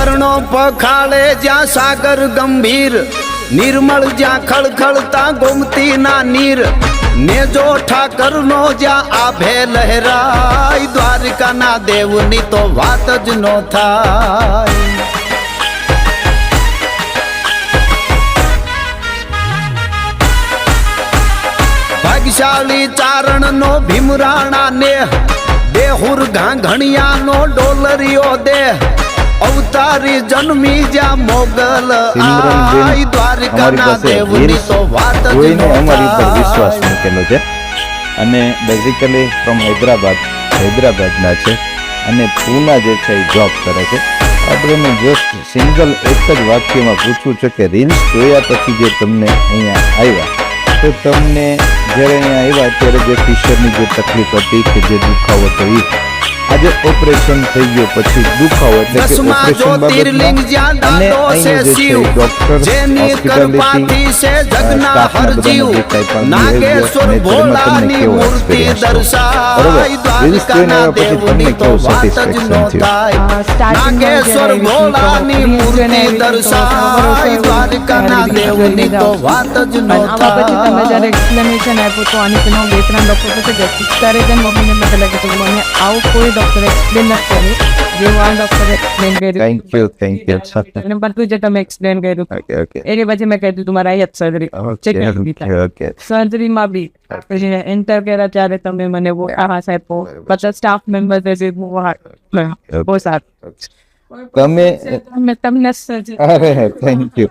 ચરણો પખાળે જ્યાં સાગર ગંભીર, નિર્મળ જ્યાં ખળખળતા ગોમતી ના નીર, નેજો ઠાકર નો જ્યાં આભે લહેરાય, દ્વારકા ના દેવની તો વાત જ નો થાય. ભાગ્યશાળી ચારણ નો ભીમરાણા ને, દેહુર ઘાઘણિયા નો ડોલરિયો દેહ, અવતારી જન્મી જ્યાં મોગલ આય, દ્વારકા ના દેવની તો વાત જ નો થાય. વિશ્વાસ મૂકેલો છે અને બેઝિકલી ફ્રોમ હૈદરાબાદના છે અને પૂના જે છે એ જોબ કરે છે. આપણે જસ્ટ સિંગલ એક જ વાક્યમાં પૂછવું છે કે રીલ્સ જોયા પછી જે તમને અહીંયા આવ્યા, તો તમને જ્યારે અહીંયા આવ્યા ત્યારે જે ફિશરની જે તકલીફ હતી કે જે દુખાવો હતો, આજે ઓપરેશન થઈ ગયો પછી દુખાવો એટલે કે ઓપરેશન બાબતમાં અને અહીં જે છે ડોક્ટર હોસ્પિટાલિટી સ્ટાફ નાગેશ્વર ભોળાની મૂર્તિ દર્શાય, દ્વારકા ના દેવની તો વાત જ નો થાય. નાગેશ્વર ભોળાની મૂર્તિ દર્શાય, દ્વારકા ના દેવની તો વાત જ નો થાય. તમે જ્યારે એક્સપ્લેનેશન આપ્યું તો આની પેલા 2-3 ડોક્ટર પાસે જતી ત્યારે જ મમ્મીને મને લાગે તો મને આવું કોઈ ડોક્ટર એક્સપ્લેન નથી કર્યું જેવું આ ડોક્ટર એક્સપ્લેન કર્યું. થેન્ક યુ અને બધું જે તમે એક્સપ્લેન કર્યું એની પછી મેં કહ્યું તમારા અહીંયા સર્જરી સર્જરીમાં બી પછી એન્ટર કર્યા ત્યારે તમે મને બહુ આવાસ આપ્યો, બધા સ્ટાફ મેમ્બર બહુ સારું તમને થેન્ક યુ.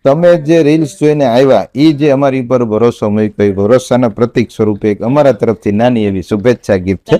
તમે જે રીલ્સ જોઈને આવ્યા એ જે અમારી પર ભરોસો મૂક્યો, ભરોસાના પ્રતિક સ્વરૂપે અમારા તરફથી નાની એવી શુભેચ્છા ગિફ્ટ છે.